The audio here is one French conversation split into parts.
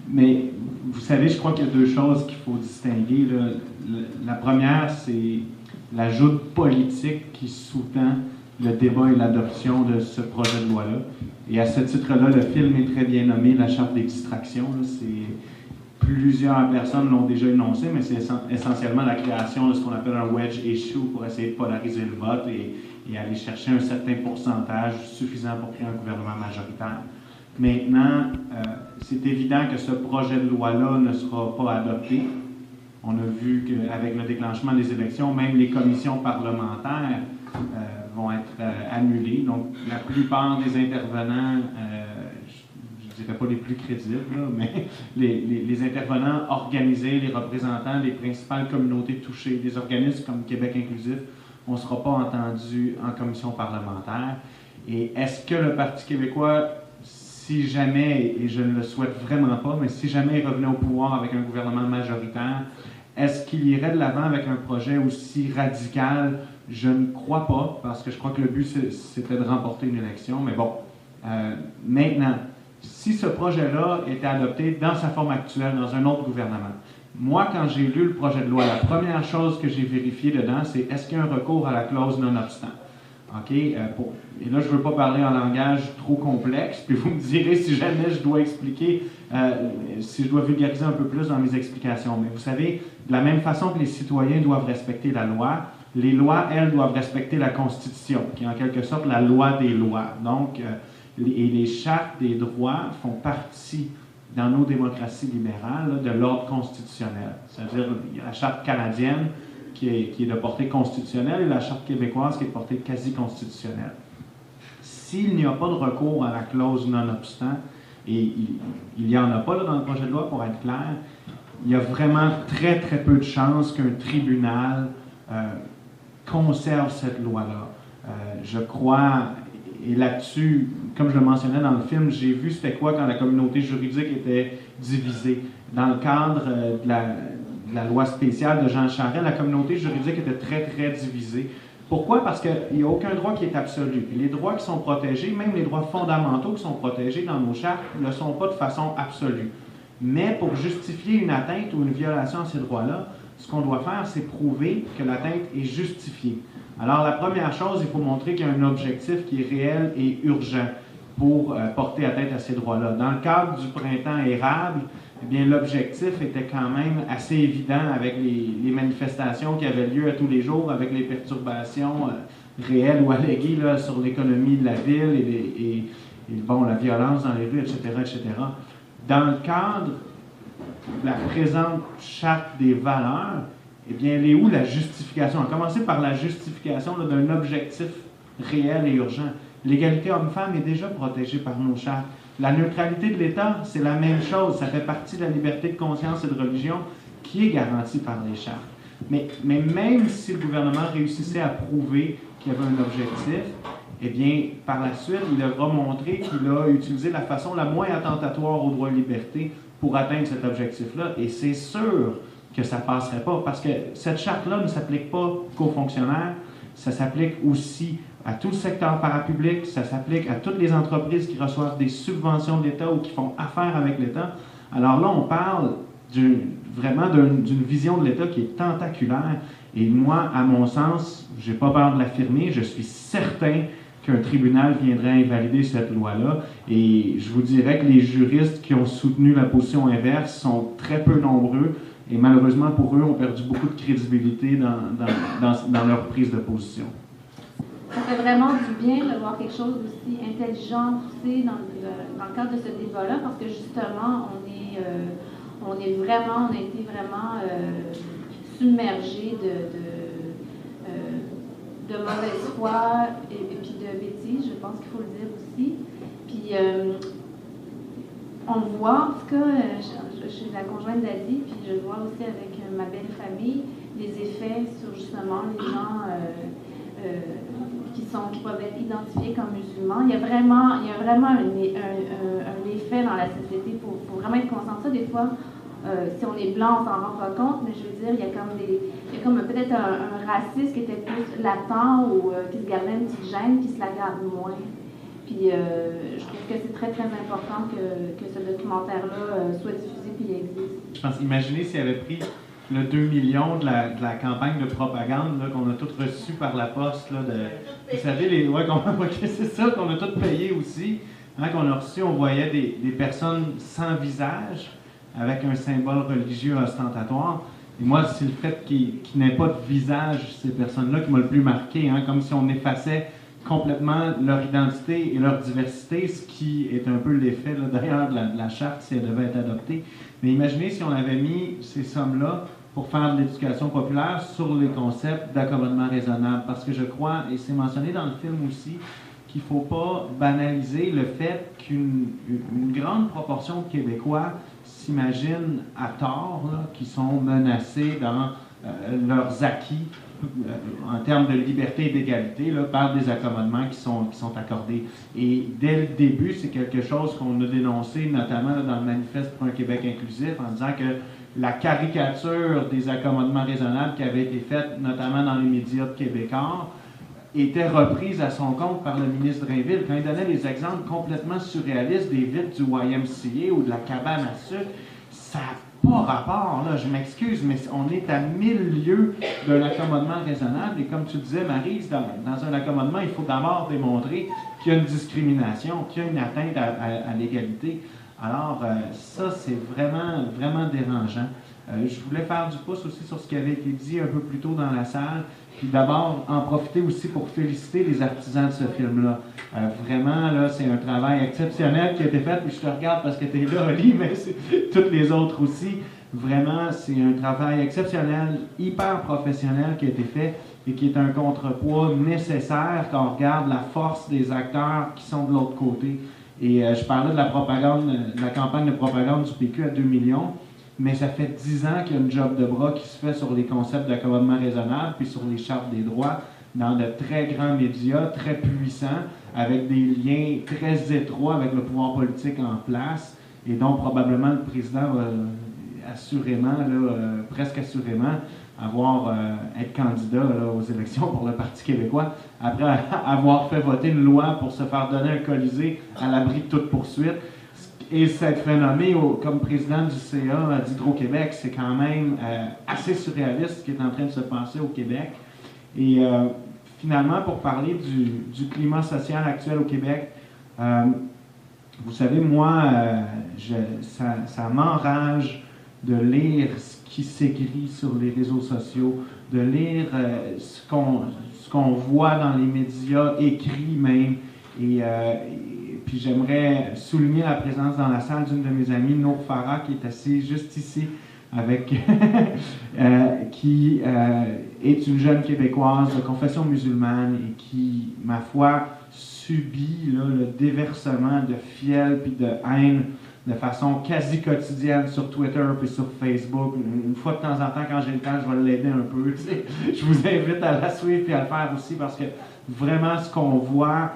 Mais vous savez, je crois qu'il y a deux choses qu'il faut distinguer, là. La première, c'est l'ajout politique qui sous-tend le débat et l'adoption de ce projet de loi-là. Et à ce titre-là, le film est très bien nommé La Charte des distractions. Plusieurs personnes l'ont déjà énoncé, mais c'est essentiellement la création de ce qu'on appelle un wedge issue pour essayer de polariser le vote et aller chercher un certain pourcentage suffisant pour créer un gouvernement majoritaire. Maintenant, c'est évident que ce projet de loi-là ne sera pas adopté. On a vu qu'avec le déclenchement des élections, même les commissions parlementaires vont être annulées. Donc, la plupart des intervenants, je ne dirais pas les plus crédibles, là, mais les intervenants organisés, les représentants des principales communautés touchées, des organismes comme Québec inclusif, on ne sera pas entendu en commission parlementaire. Et est-ce que le Parti québécois, si jamais, et je ne le souhaite vraiment pas, mais si jamais il revenait au pouvoir avec un gouvernement majoritaire, est-ce qu'il irait de l'avant avec un projet aussi radical? Je ne crois pas, parce que je crois que le but, c'était de remporter une élection. Mais bon, maintenant, si ce projet-là était adopté dans sa forme actuelle, dans un autre gouvernement, moi, quand j'ai lu le projet de loi, la première chose que j'ai vérifiée dedans, c'est est-ce qu'il y a un recours à la clause non-obstant? OK? Et là, je ne veux pas parler en langage trop complexe, puis vous me direz si jamais je dois expliquer, si je dois vulgariser un peu plus dans mes explications. Mais vous savez, de la même façon que les citoyens doivent respecter la loi, les lois, elles, doivent respecter la Constitution, qui est en quelque sorte la loi des lois. Donc, et les chartes des droits font partie, dans nos démocraties libérales, là, de l'ordre constitutionnel. C'est-à-dire, il y a la charte canadienne, qui est de portée constitutionnelle, et la Charte québécoise qui est de portée quasi-constitutionnelle. S'il n'y a pas de recours à la clause non-obstant, et il n'y en a pas là, dans le projet de loi, pour être clair, il y a vraiment très, très peu de chances qu'un tribunal conserve cette loi-là. Je crois, et là-dessus, comme je le mentionnais dans le film, j'ai vu c'était quoi quand la communauté juridique était divisée. Dans le cadre de la loi spéciale de Jean Charest, la communauté juridique était très, très divisée. Pourquoi? Parce qu'il n'y a aucun droit qui est absolu. Et les droits qui sont protégés, même les droits fondamentaux qui sont protégés dans nos chartes, ne le sont pas de façon absolue. Mais pour justifier une atteinte ou une violation à ces droits-là, ce qu'on doit faire, c'est prouver que l'atteinte est justifiée. Alors, la première chose, il faut montrer qu'il y a un objectif qui est réel et urgent pour porter atteinte à ces droits-là. Dans le cadre du printemps érable, eh bien, l'objectif était quand même assez évident avec les manifestations qui avaient lieu à tous les jours, avec les perturbations réelles ou alléguées là, sur l'économie de la ville et bon, la violence dans les rues, etc., etc. Dans le cadre de la présente charte des valeurs, eh bien, elle est où la justification? On va commencer par la justification d'un objectif réel et urgent. L'égalité homme-femme est déjà protégée par nos chartes. La neutralité de l'État, c'est la même chose. Ça fait partie de la liberté de conscience et de religion qui est garantie par les chartes. Mais même si le gouvernement réussissait à prouver qu'il y avait un objectif, eh bien, par la suite, il devra montrer qu'il a utilisé la façon la moins attentatoire aux droits et libertés pour atteindre cet objectif-là. Et c'est sûr que ça ne passerait pas, parce que cette charte-là ne s'applique pas qu'aux fonctionnaires, ça s'applique aussi à tout le secteur parapublic, ça s'applique à toutes les entreprises qui reçoivent des subventions de l'État ou qui font affaire avec l'État. Alors là, on parle vraiment d'une vision de l'État qui est tentaculaire. Et moi, à mon sens, je n'ai pas peur de l'affirmer, je suis certain qu'un tribunal viendrait invalider cette loi-là. Et je vous dirais que les juristes qui ont soutenu la position inverse sont très peu nombreux. Et malheureusement pour eux, ont perdu beaucoup de crédibilité dans leur prise de position. Ça fait vraiment du bien de voir quelque chose d'aussi intelligent poussé dans le cadre de ce débat-là, parce que justement, on a été vraiment submergé de mauvaise foi et puis de bêtises, je pense qu'il faut le dire aussi. Puis on voit, en tout cas, je suis la conjointe d'Adi, puis je vois aussi avec ma belle famille les effets sur justement les gens qui peuvent être identifiés comme musulmans. Il y a vraiment un effet dans la société. Faut vraiment être conscient de ça. Des fois, si on est blanc, on s'en rend pas compte, mais je veux dire, il y a comme peut-être un racisme qui était plus latent ou qui se gardait une petite gêne, qui se la garde moins. Puis je trouve que c'est très, très important que ce documentaire-là soit diffusé puis existe. Je pense, imaginez s'il avait pris le 2 millions de la campagne de propagande qu'on a toutes reçu par la poste. Là, vous savez, c'est ça qu'on a toutes payé aussi. Hein, qu'on a reçu, on voyait des personnes sans visage, avec un symbole religieux ostentatoire. Et moi, c'est le fait qu'ils n'aient pas de visage, ces personnes-là, qui m'a le plus marqué, hein, comme si on effaçait complètement leur identité et leur diversité, ce qui est un peu l'effet d'ailleurs de la charte si elle devait être adoptée. Mais imaginez si on avait mis ces sommes-là pour faire de l'éducation populaire sur les concepts d'accommodement raisonnable. Parce que je crois, et c'est mentionné dans le film aussi, qu'il ne faut pas banaliser le fait qu'une grande proportion de Québécois s'imaginent à tort qu'ils sont menacés dans leurs acquis en termes de liberté et d'égalité par des accommodements qui sont accordés. Et dès le début, c'est quelque chose qu'on a dénoncé, notamment dans le manifeste pour un Québec inclusif, en disant que la caricature des accommodements raisonnables qui avait été faite, notamment dans les médias de Québécois, était reprise à son compte par le ministre Drainville, quand il donnait des exemples complètement surréalistes des vitres du YMCA ou de la cabane à sucre. Ça n'a pas rapport, là, je m'excuse, mais on est à 1000 lieues d'un accommodement raisonnable. Et comme tu disais, Maryse, dans un accommodement, il faut d'abord démontrer qu'il y a une discrimination, qu'il y a une atteinte à l'égalité. Alors, ça, c'est vraiment, vraiment dérangeant. Je voulais faire du pouce aussi sur ce qui avait été dit un peu plus tôt dans la salle, puis d'abord en profiter aussi pour féliciter les artisans de ce film-là. Vraiment, là, c'est un travail exceptionnel qui a été fait, puis je te regarde parce que tu es là, Oli, mais c'est toutes les autres aussi. Vraiment, c'est un travail exceptionnel, hyper professionnel qui a été fait et qui est un contrepoids nécessaire quand on regarde la force des acteurs qui sont de l'autre côté. Et je parlais de la propagande, de la campagne de propagande du PQ à 2 millions. Mais ça fait 10 ans qu'il y a une job de bras qui se fait sur les concepts d'accommodement raisonnable puis sur les chartes des droits dans de très grands médias, très puissants, avec des liens très étroits avec le pouvoir politique en place, et dont probablement le président va assurément, presque assurément, être candidat aux élections pour le Parti québécois, après avoir fait voter une loi pour se faire donner un colisée à l'abri de toute poursuite. Et s'être fait nommer comme président du CA d'Hydro-Québec, c'est quand même assez surréaliste ce qui est en train de se passer au Québec. Et finalement, pour parler du climat social actuel au Québec, vous savez, moi, ça m'enrage de lire ce qui s'écrit sur les réseaux sociaux, de lire ce qu'on voit dans les médias, écrits même. Puis j'aimerais souligner la présence dans la salle d'une de mes amies, Nour Farah, qui est assise juste ici, qui est une jeune Québécoise de confession musulmane et qui, ma foi, subit le déversement de fiel puis de haine de façon quasi quotidienne sur Twitter puis sur Facebook. Une fois de temps en temps, quand j'ai le temps, je vais l'aider un peu. Tu sais. Je vous invite à la suivre et à le faire aussi parce que vraiment, ce qu'on voit,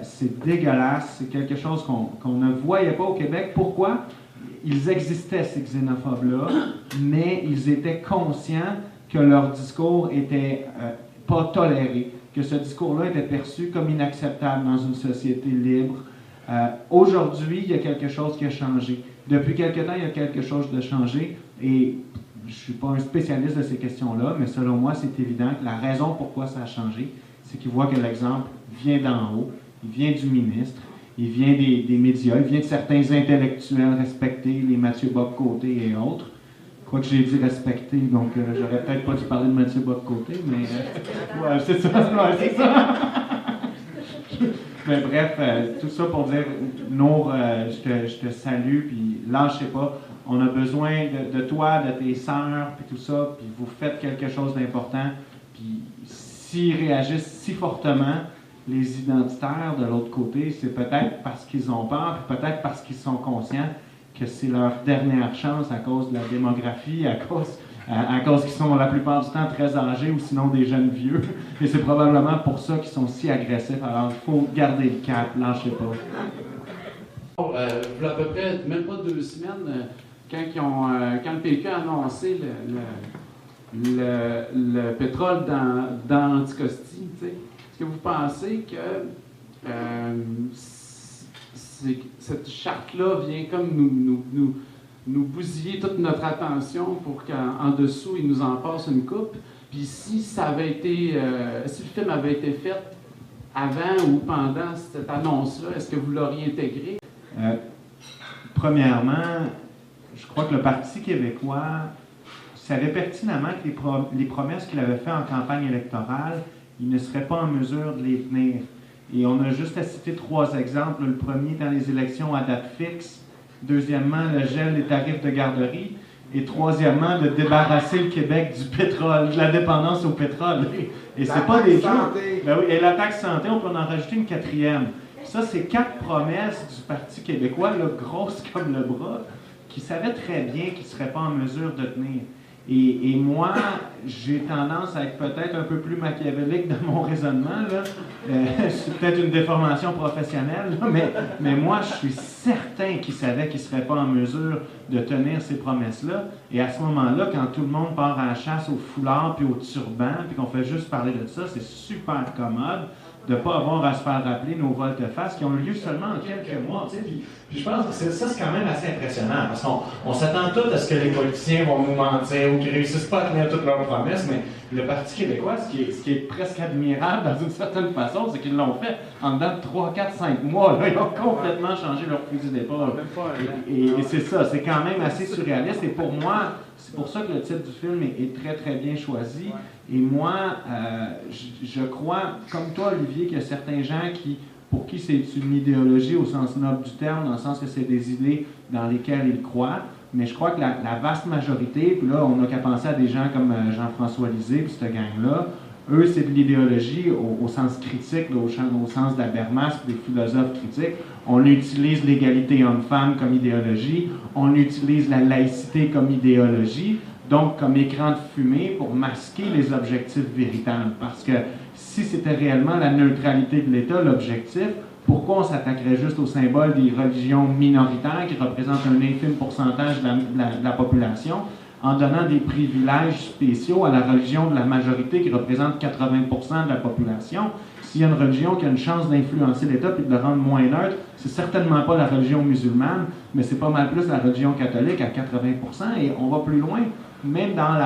c'est dégueulasse. C'est quelque chose qu'on ne voyait pas au Québec. Pourquoi? Ils existaient, ces xénophobes-là, mais ils étaient conscients que leur discours n'était pas toléré, que ce discours-là était perçu comme inacceptable dans une société libre. Aujourd'hui, il y a quelque chose qui a changé. Depuis quelque temps, il y a quelque chose de changé. Et je ne suis pas un spécialiste de ces questions-là, mais selon moi, c'est évident que la raison pourquoi ça a changé, c'est qu'ils voient que l'exemple vient d'en haut, il vient du ministre, il vient des médias, il vient de certains intellectuels respectés, les Mathieu Bock-Côté et autres. Quoi que j'ai dit respecter, donc j'aurais peut-être pas dû parler de Mathieu Bock-Côté, mais ouais, c'est ça, ouais, c'est ça. Mais bref, tout ça pour dire, Nour, je te salue, puis lâchez pas. On a besoin de toi, de tes sœurs, puis tout ça, puis vous faites quelque chose d'important. Puis s'ils réagissent si fortement, les identitaires de l'autre côté, c'est peut-être parce qu'ils ont peur, puis peut-être parce qu'ils sont conscients que c'est leur dernière chance à cause de la démographie, à cause qu'ils sont la plupart du temps très âgés ou sinon des jeunes vieux. Et c'est probablement pour ça qu'ils sont si agressifs. Alors il faut garder le cap, lâchez pas. Il y a à peu près même pas 2 semaines, quand le PQ a annoncé le pétrole dans Anticosti, est-ce que vous pensez que cette charte-là vient comme nous bousiller toute notre attention pour qu'en dessous, il nous en passe une coupe. Puis si ça avait été, si le film avait été fait avant ou pendant cette annonce-là, est-ce que vous l'auriez intégré? Premièrement, je crois que le Parti québécois savait pertinemment que les promesses qu'il avait faites en campagne électorale, il ne serait pas en mesure de les tenir. Et on a juste à citer 3 exemples. Le premier, dans les élections à date fixe. Deuxièmement, le gel des tarifs de garderie. Et troisièmement, de débarrasser le Québec du pétrole, de la dépendance au pétrole. Et c'est pas des gens. Ben oui, et la taxe santé, on peut en rajouter une 4e. Ça, c'est 4 promesses du Parti québécois, là, grosses comme le bras, qui savaient très bien qu'ils ne seraient pas en mesure de tenir. Et moi, j'ai tendance à être peut-être un peu plus machiavélique dans mon raisonnement. C'est peut-être une déformation professionnelle, là, mais moi, je suis certain qu'ils savaient qu'ils ne seraient pas en mesure de tenir ces promesses-là. Et à ce moment-là, quand tout le monde part à la chasse au foulard puis au turban, puis qu'on fait juste parler de ça, c'est super commode de ne pas avoir à se faire rappeler nos volte-face qui ont eu lieu seulement en quelques mois. Puis je pense que ça, c'est quand même assez impressionnant, parce qu'on s'attend tous à ce que les politiciens vont nous mentir ou qu'ils ne réussissent pas à tenir toutes leurs promesses, mais le Parti québécois, ce qui est presque admirable dans une certaine façon, c'est qu'ils l'ont fait en dedans de 3, 4, 5 mois. Là, ils ont complètement changé leur fusil d'épaule. Et c'est ça, c'est quand même assez surréaliste. Et pour moi, c'est pour ça que le titre du film est très, très bien choisi. Et moi, je crois, comme toi, Olivier, qu'il y a certains gens pour qui c'est une idéologie au sens noble du terme, dans le sens que c'est des idées dans lesquelles ils croient. Mais je crois que la vaste majorité, puis là, on n'a qu'à penser à des gens comme Jean-François Lisée, puis cette gang-là, eux, c'est de l'idéologie au sens critique, là, au sens d'Habermas, des philosophes critiques. On utilise l'égalité homme-femme comme idéologie, on utilise la laïcité comme idéologie, donc comme écran de fumée pour masquer les objectifs véritables. Parce que si c'était réellement la neutralité de l'État, l'objectif, pourquoi on s'attaquerait juste au symbole des religions minoritaires qui représentent un infime pourcentage de la population, en donnant des privilèges spéciaux à la religion de la majorité qui représente 80% de la population? S'il y a une religion qui a une chance d'influencer l'État et de le rendre moins neutre, c'est certainement pas la religion musulmane, mais c'est pas mal plus la religion catholique à 80%. Et on va plus loin, même dans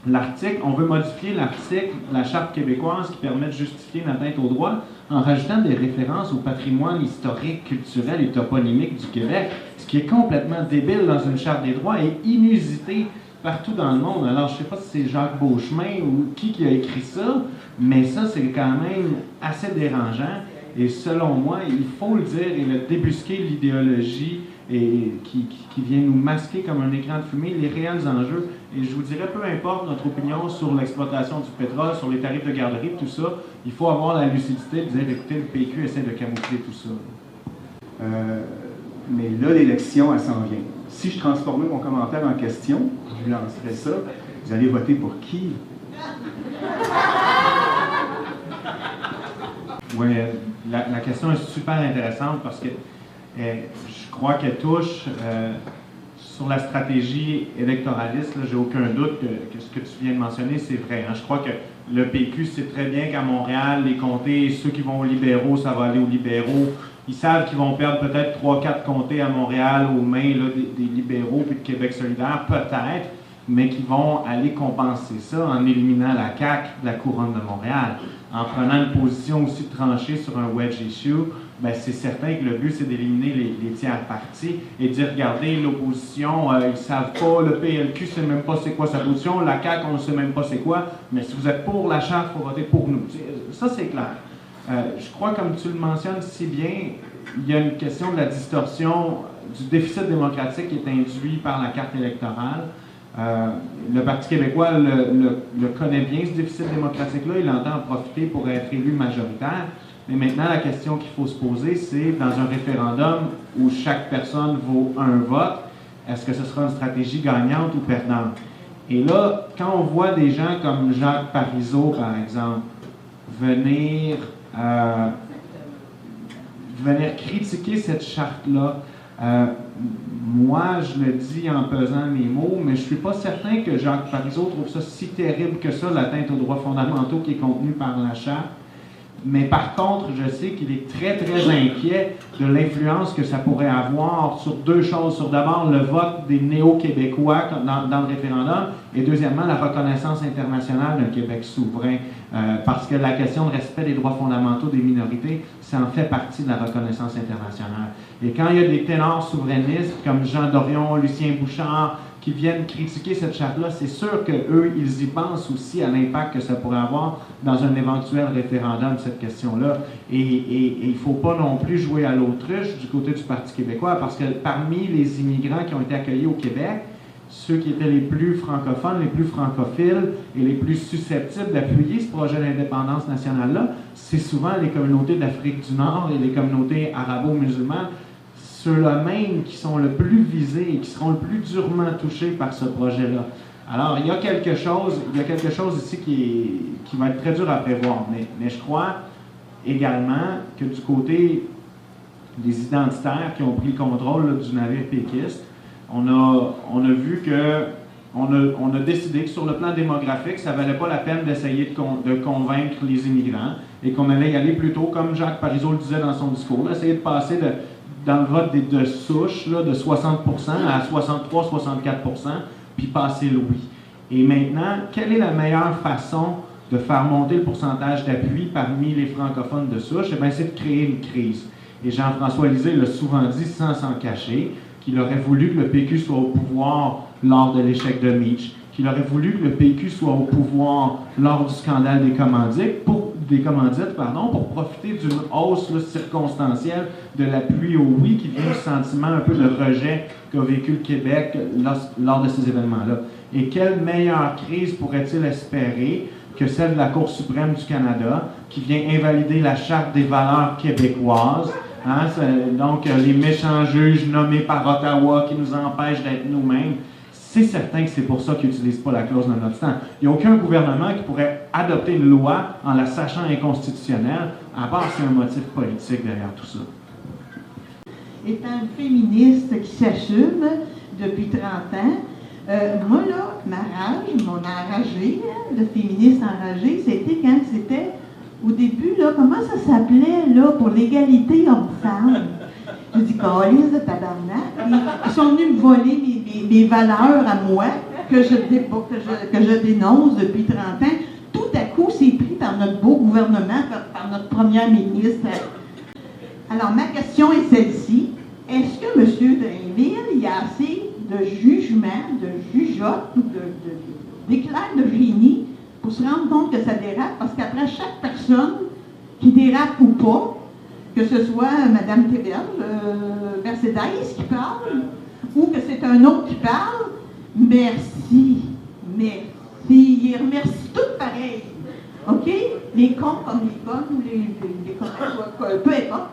l'article, on veut modifier l'article de la Charte québécoise qui permet de justifier une atteinte aux droits en rajoutant des références au patrimoine historique, culturel et toponymique du Québec, ce qui est complètement débile dans une Charte des droits et inusité partout dans le monde. Alors, je ne sais pas si c'est Jacques Beauchemin ou qui a écrit ça, mais ça, c'est quand même assez dérangeant. Et selon moi, il faut le dire et le débusquer l'idéologie qui vient nous masquer comme un écran de fumée les réels enjeux. Et je vous dirais, peu importe notre opinion sur l'exploitation du pétrole, sur les tarifs de garderie, tout ça, il faut avoir la lucidité de dire, écoutez, le PQ essaie de camoufler tout ça. Mais là, l'élection, elle s'en vient. Si je transformais mon commentaire en question, je lui lancerais ça. Vous allez voter pour qui? Oui, la question est super intéressante parce que je crois qu'elle touche sur la stratégie électoraliste. J'ai aucun doute que ce que tu viens de mentionner, c'est vrai. Je crois que le PQ sait très bien qu'à Montréal, les comtés, ceux qui vont aux libéraux, ça va aller aux libéraux. Ils savent qu'ils vont perdre peut-être 3-4 comtés à Montréal aux mains là, des libéraux puis de Québec solidaire, peut-être, mais qu'ils vont aller compenser ça en éliminant la CAQ de la couronne de Montréal. En prenant une position aussi tranchée sur un wedge issue, ben c'est certain que le but, c'est d'éliminer les tiers partis et de dire, regardez, l'opposition, ils ne savent pas, le PLQ ne sait même pas c'est quoi sa position, la CAQ, on ne sait même pas c'est quoi, mais si vous êtes pour la charte, il faut voter pour nous. Ça, c'est clair. Je crois, comme tu le mentionnes si bien, il y a une question de la distorsion du déficit démocratique qui est induit par la carte électorale. Le Parti québécois le connaît bien, ce déficit démocratique-là, il entend en profiter pour être élu majoritaire. Mais maintenant, la question qu'il faut se poser, c'est dans un référendum où chaque personne vaut un vote, est-ce que ce sera une stratégie gagnante ou perdante? Et là, quand on voit des gens comme Jacques Parizeau, par exemple, venir critiquer cette charte-là, moi, je le dis en pesant mes mots, mais je ne suis pas certain que Jacques Parizeau trouve ça si terrible que ça, l'atteinte aux droits fondamentaux qui est contenue par la charte. Mais par contre, je sais qu'il est très, très inquiet de l'influence que ça pourrait avoir sur deux choses. Sur d'abord le vote des néo-québécois dans le référendum et deuxièmement la reconnaissance internationale d'un Québec souverain. Parce que la question de respect des droits fondamentaux des minorités, ça en fait partie de la reconnaissance internationale. Et quand il y a des ténors souverainistes comme Jean Dorion, Lucien Bouchard, qui viennent critiquer cette charte-là, c'est sûr qu'eux, ils y pensent aussi à l'impact que ça pourrait avoir dans un éventuel référendum, cette question-là. Et il ne faut pas non plus jouer à l'autruche du côté du Parti québécois, parce que parmi les immigrants qui ont été accueillis au Québec, ceux qui étaient les plus francophones, les plus francophiles et les plus susceptibles d'appuyer ce projet d'indépendance nationale-là, c'est souvent les communautés d'Afrique du Nord et les communautés arabo-musulmanes, ceux-là même qui sont le plus visés et qui seront le plus durement touchés par ce projet-là. Alors, il y a quelque chose ici qui va être très dur à prévoir, mais je crois également que du côté des identitaires qui ont pris le contrôle là, du navire péquiste, on a vu que on a décidé que sur le plan démographique, ça ne valait pas la peine d'essayer de convaincre les immigrants et qu'on allait y aller plutôt, comme Jacques Parizeau le disait dans son discours, là, essayer de passer dans le vote de souche là, de 60% à 63-64%, puis passer le oui. Et maintenant, quelle est la meilleure façon de faire monter le pourcentage d'appui parmi les francophones de souche? Eh bien, c'est de créer une crise. Et Jean-François Lisée l'a souvent dit sans s'en cacher, qu'il aurait voulu que le PQ soit au pouvoir lors de l'échec de Mitch, qu'il aurait voulu que le PQ soit au pouvoir lors du scandale des commandites pour profiter d'une hausse là, circonstancielle de l'appui au oui qui vient du sentiment un peu de rejet qu'a vécu le Québec lors de ces événements-là. Et quelle meilleure crise pourrait-il espérer que celle de la Cour suprême du Canada qui vient invalider la Charte des valeurs québécoises, hein, donc les méchants juges nommés par Ottawa qui nous empêchent d'être nous-mêmes. C'est certain que c'est pour ça qu'ils n'utilisent pas la clause de non-obstant. Il n'y a aucun gouvernement qui pourrait adopter une loi en la sachant inconstitutionnelle, à part s'il y a un motif politique derrière tout ça. Étant une féministe qui s'assume depuis 30 ans, moi, là, ma rage, mon enragé, le féministe enragé, c'était au début, là, comment ça s'appelait, là, pour l'égalité homme-femme? Je dis, calice de tabarnak. Ils sont venus me voler mes valeurs à moi, que je dénonce depuis 30 ans. Tout à coup, c'est pris par notre beau gouvernement, par notre première ministre. Alors, ma question est celle-ci. Est-ce que M. Drainville, il y a assez de jugement, de jugeote ou d'éclair de génie pour se rendre compte que ça dérape? Parce qu'après, chaque personne qui dérape ou pas, que ce soit Mme Théberge, Mercedes qui parle, ou que c'est un autre qui parle, merci. Ils remercient tous pareil. OK? Les cons comme les connes, ou les connes, peu importe.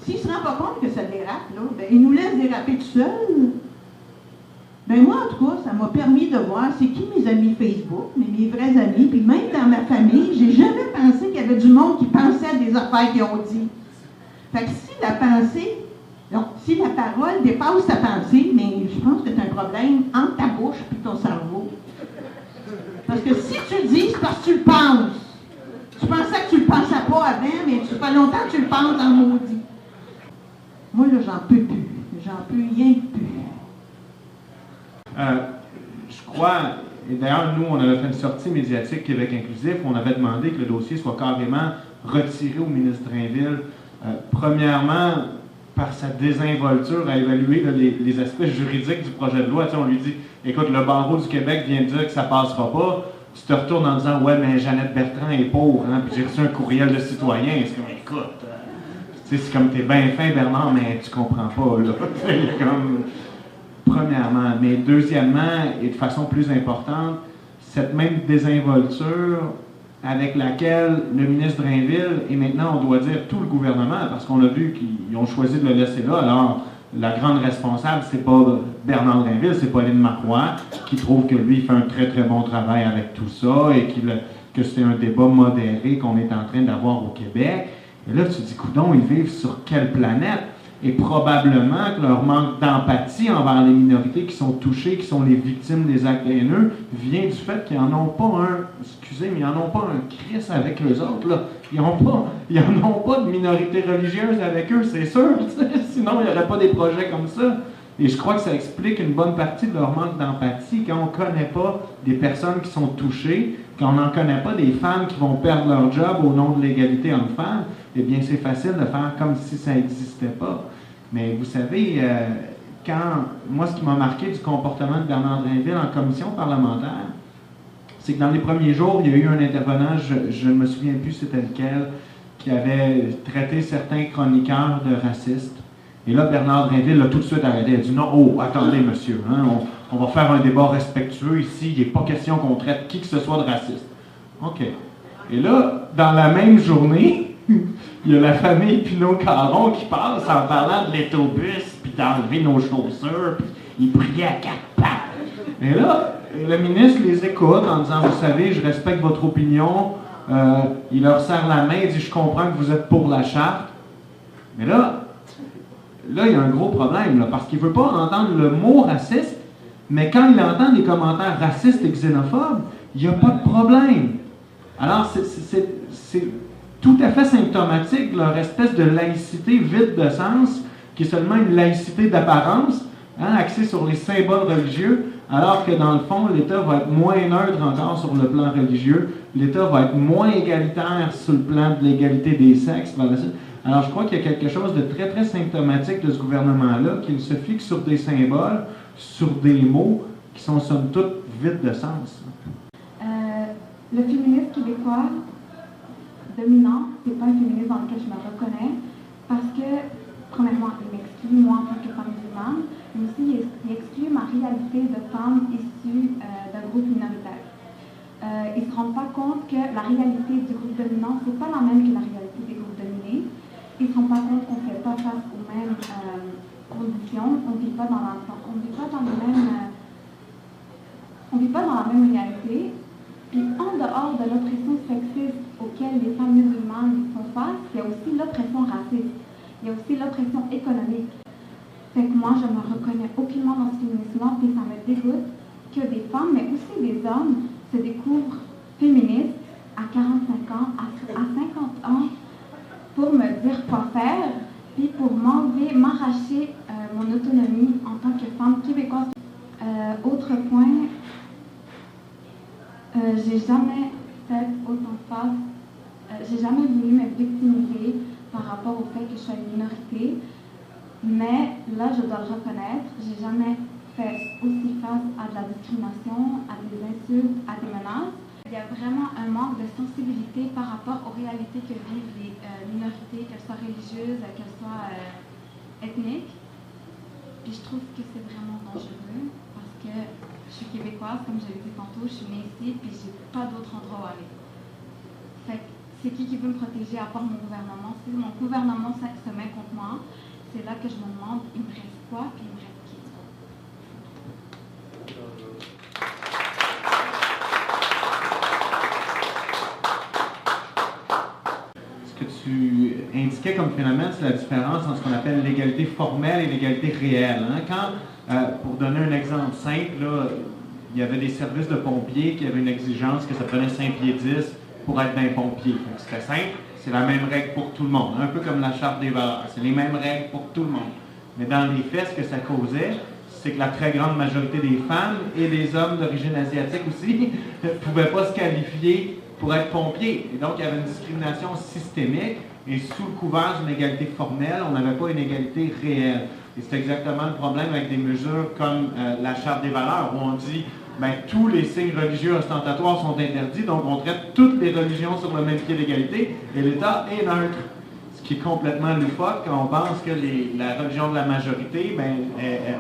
S'ils ne se rendent pas compte que ça dérape, là, ben, ils nous laissent déraper tout seuls. Ben moi, en tout cas, ça m'a permis de voir c'est qui mes amis Facebook, mes vrais amis, puis même dans ma famille, j'ai jamais pensé qu'il y avait du monde qui pensait à des affaires qu'ils ont dit. Fait que si la parole dépasse ta pensée, mais je pense que c'est un problème entre ta bouche et ton cerveau. Parce que si tu le dis, c'est parce que tu le penses. Tu pensais que tu le pensais pas avant, mais ça fait longtemps que tu le penses en maudit. Moi, là, j'en peux plus. J'en peux rien plus. Je crois, et d'ailleurs, nous, on avait fait une sortie médiatique Québec inclusif, on avait demandé que le dossier soit carrément retiré au ministre Drainville. Premièrement, par sa désinvolture à évaluer là, les aspects juridiques du projet de loi. Tu sais, on lui dit, écoute, le barreau du Québec vient de dire que ça passera pas. Tu te retournes en disant, ouais, mais Jeannette Bertrand est pauvre, hein? Puis j'ai reçu un courriel de citoyen. C'est comme, écoute, tu sais, c'est comme t'es bien fin, Bernard, mais tu comprends pas, là. Comme, premièrement. Mais deuxièmement, et de façon plus importante, cette même désinvolture avec laquelle le ministre Drainville, et maintenant on doit dire tout le gouvernement, parce qu'on a vu qu'ils ont choisi de le laisser là, alors la grande responsable, c'est pas Bernard Drainville, c'est Pauline Marois, qui trouve que lui, il fait un très très bon travail avec tout ça, et que c'est un débat modéré qu'on est en train d'avoir au Québec. Et là, tu te dis, coudonc, ils vivent sur quelle planète? Et probablement que leur manque d'empathie envers les minorités qui sont touchées, qui sont les victimes des actes haineux, vient du fait qu'ils n'en ont pas mais ils n'en ont pas un Christ avec eux autres, là. Ils n'en ont pas de minorité religieuse avec eux, c'est sûr, sinon il n'y aurait pas des projets comme ça. Et je crois que ça explique une bonne partie de leur manque d'empathie. Quand on ne connaît pas des personnes qui sont touchées, quand on n'en connaît pas des femmes qui vont perdre leur job au nom de l'égalité homme-femme, eh bien c'est facile de faire comme si ça n'existait pas. Mais vous savez, moi ce qui m'a marqué du comportement de Bernard Drinville en commission parlementaire, c'est que dans les premiers jours, il y a eu un intervenant, je ne me souviens plus c'était lequel, qui avait traité certains chroniqueurs de racistes. Et là, Bernard Drinville l'a tout de suite arrêté. Il a dit non, oh, attendez, monsieur, hein, on va faire un débat respectueux ici. Il n'est pas question qu'on traite qui que ce soit de raciste. OK. Et là, dans la même journée, il y a la famille Pinot-Caron qui passe en parlant de l'autobus, puis d'enlever nos chaussures, puis il priait à quatre pattes. Et là, le ministre les écoute en disant, vous savez, je respecte votre opinion. Il leur serre la main, il dit, je comprends que vous êtes pour la charte. Mais là, il y a un gros problème, là, parce qu'il ne veut pas entendre le mot raciste, mais quand il entend des commentaires racistes et xénophobes, il n'y a pas de problème. Alors, c'est tout à fait symptomatique, leur espèce de laïcité vide de sens, qui est seulement une laïcité d'apparence, hein, axée sur les symboles religieux, alors que dans le fond, l'État va être moins neutre encore sur le plan religieux, l'État va être moins égalitaire sur le plan de l'égalité des sexes. Alors je crois qu'il y a quelque chose de très très symptomatique de ce gouvernement-là, qui se fixe sur des symboles, sur des mots qui sont somme toute vides de sens. Le féminisme québécois dominant, c'est pas un féminisme dans lequel je me reconnais, parce que, premièrement, il m'exclut moi en tant que femme musulmane, mais aussi il exclut ma réalité de femme issue d'un groupe minoritaire. Ils ne se rendent pas compte que la réalité du groupe dominant, c'est pas la même que la réalité des groupes dominés. Ils ne se rendent pas compte qu'on ne fait pas face aux mêmes conditions, on ne vit pas dans la même réalité. Puis en dehors de l'oppression sexiste auquel les femmes musulmanes font face, il y a aussi l'oppression raciste, il y a aussi l'oppression économique. Fait que moi, je ne me reconnais aucunement dans ce féminisme-là, puis ça me dégoûte que des femmes, mais aussi des hommes, se découvrent féministes à 45 ans, à 50 ans, pour me dire quoi faire, puis pour m'arracher mon autonomie en tant que femme québécoise. Autre point, j'ai jamais fait autant face, j'ai jamais voulu me victimiser par rapport au fait que je sois une minorité, mais là, je dois le reconnaître, j'ai jamais fait aussi face à de la discrimination, à des insultes, à des menaces. Il y a vraiment un manque de sensibilité par rapport aux réalités que vivent les minorités, qu'elles soient religieuses, qu'elles soient ethniques. Puis je trouve que c'est vraiment dangereux parce que je suis québécoise, comme je l'ai dit tantôt, je suis née ici, puis j'ai pas d'autre endroit où aller. Fait que c'est qui veut me protéger à part mon gouvernement? Si mon gouvernement se met contre moi, c'est là que je me demande, il me reste quoi, puis il me reste qui? Ce que tu indiquais comme phénomène, c'est la différence entre ce qu'on appelle l'égalité formelle et l'égalité réelle. Hein? Quand, pour donner un exemple simple, là, il y avait des services de pompiers qui avaient une exigence que ça prenait 5 pieds 10 pour être d'un pompier. Donc c'était simple, c'est la même règle pour tout le monde, un peu comme la charte des valeurs, c'est les mêmes règles pour tout le monde. Mais dans les faits, ce que ça causait, c'est que la très grande majorité des femmes et des hommes d'origine asiatique aussi ne pouvaient pas se qualifier pour être pompiers. Et donc, il y avait une discrimination systémique et sous le couvert d'une égalité formelle, on n'avait pas une égalité réelle. Et c'est exactement le problème avec des mesures comme la Charte des valeurs, où on dit ben, tous les signes religieux ostentatoires sont interdits, donc on traite toutes les religions sur le même pied d'égalité et l'État est neutre. Ce qui est complètement loufoque quand on pense que la religion de la majorité, ben,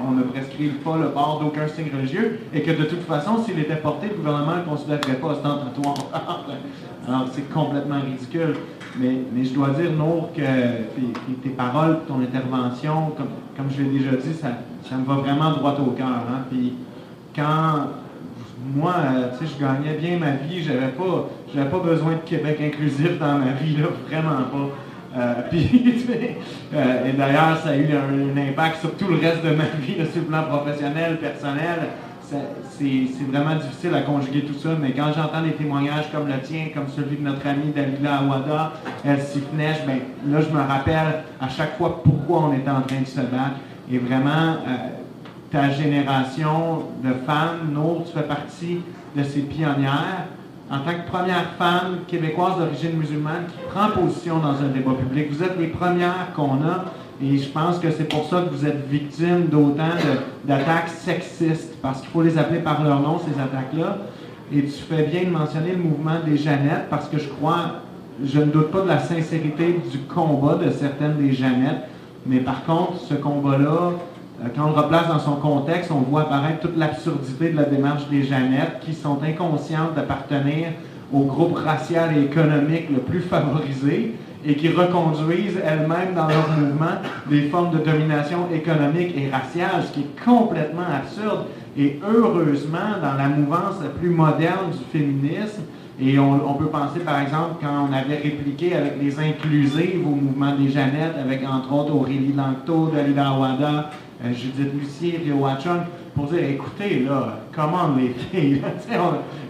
on ne prescrit pas le port d'aucun signe religieux et que de toute façon, s'il était porté, le gouvernement ne le considérerait pas ostentatoire. Alors c'est complètement ridicule. Mais je dois dire, Nour, que tes paroles, ton intervention, comme je l'ai déjà dit, ça me va vraiment droit au cœur. Hein? Puis quand moi, tu sais, je gagnais bien ma vie, j'avais pas besoin de Québec inclusif dans ma vie, là, vraiment pas. Et d'ailleurs, ça a eu un impact sur tout le reste de ma vie, là, sur le plan professionnel, personnel. C'est vraiment difficile à conjuguer tout ça, mais quand j'entends des témoignages comme le tien, comme celui de notre amie Dalila Awada, Elsie Fnech, ben, là, je me rappelle à chaque fois pourquoi on était en train de se battre. Et vraiment, ta génération de femmes, Nour, tu fais partie de ces pionnières. En tant que première femme québécoise d'origine musulmane qui prend position dans un débat public, vous êtes les premières qu'on a. Et je pense que c'est pour ça que vous êtes victime d'autant d'attaques sexistes, parce qu'il faut les appeler par leur nom, ces attaques-là. Et tu fais bien de mentionner le mouvement des Jeannettes, parce que je ne doute pas de la sincérité du combat de certaines des Jeannettes, mais par contre, ce combat-là, quand on le replace dans son contexte, on voit apparaître toute l'absurdité de la démarche des Jeannettes, qui sont inconscientes d'appartenir au groupe racial et économique le plus favorisé, et qui reconduisent elles-mêmes dans leur mouvement des formes de domination économique et raciale, ce qui est complètement absurde. Et heureusement, dans la mouvance la plus moderne du féminisme, et on peut penser par exemple quand on avait répliqué avec les inclusives au mouvement des Jeannettes, avec entre autres Aurélie Langto, Dalila Awada, Judith Lucier, Rio Wachon, pour dire, écoutez, là, comment les filles,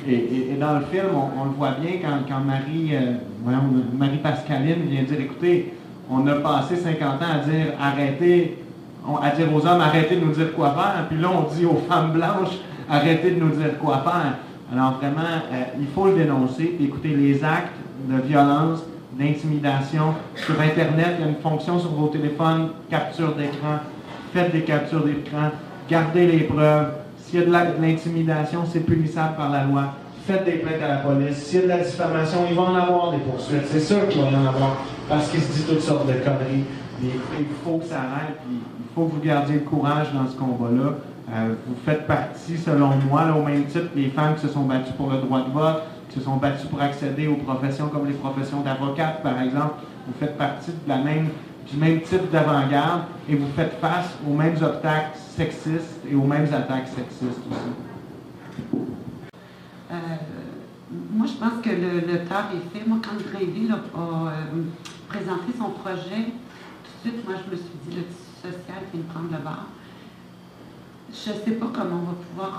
et dans le film, on le voit bien quand Marie Pascaline vient dire, écoutez, on a passé 50 ans à dire, à dire aux hommes, arrêtez de nous dire quoi faire, puis là, on dit aux femmes blanches, arrêtez de nous dire quoi faire. Alors vraiment, il faut le dénoncer, puis écoutez, les actes de violence, d'intimidation, sur Internet, il y a une fonction sur vos téléphones, capture d'écran, faites des captures d'écran, gardez les preuves. S'il y a de l'intimidation, c'est punissable par la loi. Faites des plaintes à la police. S'il y a de la diffamation, il va en avoir des poursuites. C'est sûr qu'il va y en avoir. Parce qu'il se dit toutes sortes de conneries. Il faut que ça arrête. Puis il faut que vous gardiez le courage dans ce combat-là. Vous faites partie, selon moi, là, au même titre que les femmes qui se sont battues pour le droit de vote, qui se sont battues pour accéder aux professions comme les professions d'avocates, par exemple. Vous faites partie du même type d'avant-garde et vous faites face aux mêmes obstacles sexistes et aux mêmes attaques sexistes aussi. Moi, je pense que le tort est fait. Moi, quand Drainville a présenté son projet, tout de suite, moi, je me suis dit, le tissu social vient de prendre le bord. Je ne sais pas comment on va pouvoir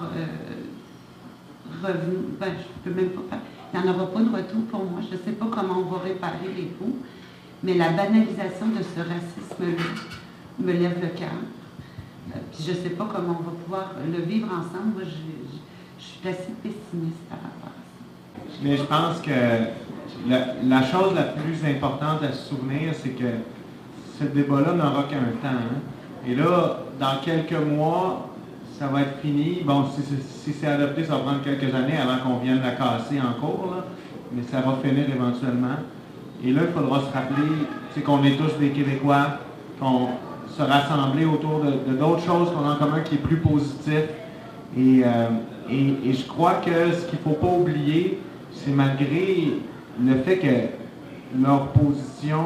revenir. Ben, je ne peux même pas faire. Il n'y en aura pas de retour pour moi. Je ne sais pas comment on va réparer les pots. Mais la banalisation de ce racisme-là me lève le cœur. Puis je ne sais pas comment on va pouvoir le vivre ensemble. Moi, je suis assez pessimiste par rapport à ça. Mais je pense que la chose la plus importante à se souvenir, c'est que ce débat-là n'aura qu'un temps. Hein? Et là, dans quelques mois, ça va être fini. Bon, si c'est adopté, ça va prendre quelques années avant qu'on vienne la casser en cours, là. Mais ça va finir éventuellement. Et là, il faudra se rappeler qu'on est tous des Québécois, qu'on se rassembler autour de d'autres choses qu'on a en commun qui est plus positif. Et je crois que ce qu'il ne faut pas oublier, c'est malgré le fait que leur position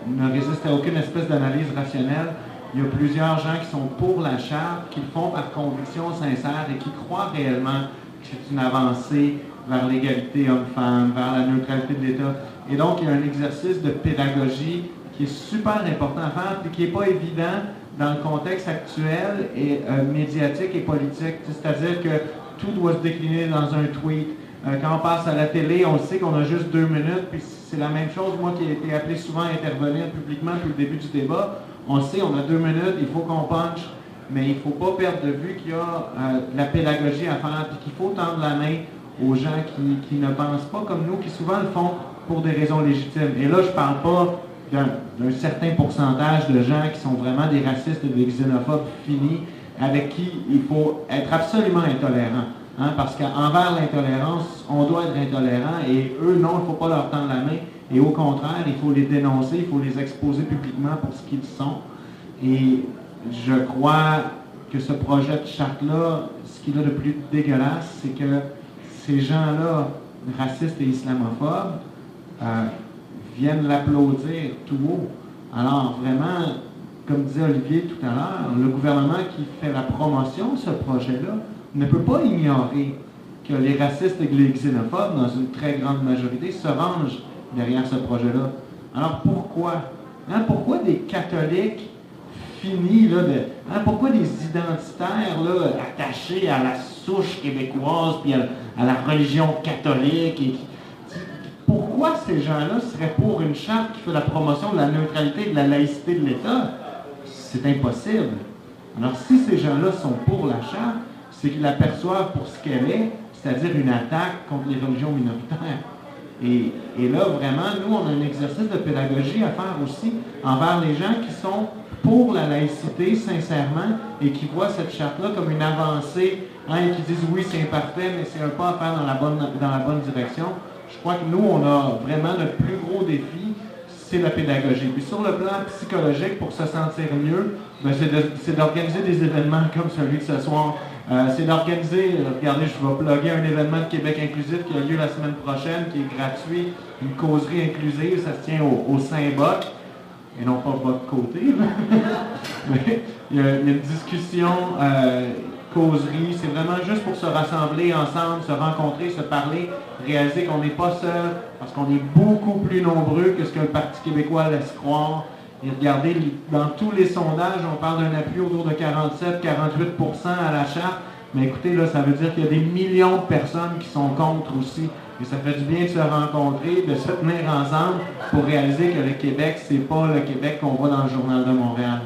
ne résiste à aucune espèce d'analyse rationnelle, il y a plusieurs gens qui sont pour la charte, qui le font par conviction sincère et qui croient réellement que c'est une avancée vers l'égalité homme-femme, vers la neutralité de l'État. Et donc, il y a un exercice de pédagogie qui est super important à faire et qui n'est pas évident dans le contexte actuel et médiatique et politique. C'est-à-dire que tout doit se décliner dans un tweet. Quand on passe à la télé, on sait qu'on a juste 2 minutes, puis c'est la même chose. Moi qui ai été appelé souvent à intervenir publiquement depuis le début du débat, on sait, on a 2 minutes, il faut qu'on punch, mais il ne faut pas perdre de vue qu'il y a de la pédagogie à faire, puis qu'il faut tendre la main aux gens qui ne pensent pas comme nous, qui souvent le font pour des raisons légitimes. Et là, je ne parle pas d'un certain pourcentage de gens qui sont vraiment des racistes et des xénophobes finis, avec qui il faut être absolument intolérant. Hein, parce qu'envers l'intolérance, on doit être intolérant, et eux, non, il ne faut pas leur tendre la main. Et au contraire, il faut les dénoncer, il faut les exposer publiquement pour ce qu'ils sont. Et je crois que ce projet de charte-là, ce qu'il a de plus dégueulasse, c'est que ces gens-là, racistes et islamophobes, viennent l'applaudir tout haut. Alors vraiment, comme disait Olivier tout à l'heure, le gouvernement qui fait la promotion de ce projet-là ne peut pas ignorer que les racistes et les xénophobes, dans une très grande majorité, se rangent derrière ce projet-là. Alors pourquoi Hein, pourquoi des catholiques finis, là, pourquoi des identitaires là, attachés à la souche québécoise puis à la religion catholique? Pourquoi ces gens-là seraient pour une charte qui fait la promotion de la neutralité et de la laïcité de l'État? C'est impossible. Alors, si ces gens-là sont pour la charte, c'est qu'ils l'aperçoivent pour ce qu'elle est, c'est-à-dire une attaque contre les religions minoritaires. Et là, vraiment, nous, on a un exercice de pédagogie à faire aussi envers les gens qui sont pour la laïcité, sincèrement, et qui voient cette charte-là comme une avancée, hein, et qui disent oui, c'est imparfait, mais c'est un pas à faire dans la bonne direction. Je crois que nous, on a vraiment notre plus gros défi, c'est la pédagogie. Puis sur le plan psychologique, pour se sentir mieux, ben c'est d'organiser des événements comme celui de ce soir. C'est d'organiser, regardez, je vais plugger un événement de Québec inclusif qui a lieu la semaine prochaine, qui est gratuit, une causerie inclusive, ça se tient au Saint-Boc, et non pas votre côté. Mais il y a une discussion, causerie, c'est vraiment juste pour se rassembler ensemble, se rencontrer, se parler, réaliser qu'on n'est pas seul, parce qu'on est beaucoup plus nombreux que ce que le Parti québécois laisse croire. Et regardez, dans tous les sondages, on parle d'un appui autour de 47-48% à la charte, mais écoutez, là, ça veut dire qu'il y a des millions de personnes qui sont contre aussi. Et ça fait du bien de se rencontrer, de se tenir ensemble pour réaliser que le Québec, c'est pas le Québec qu'on voit dans le Journal de Montréal.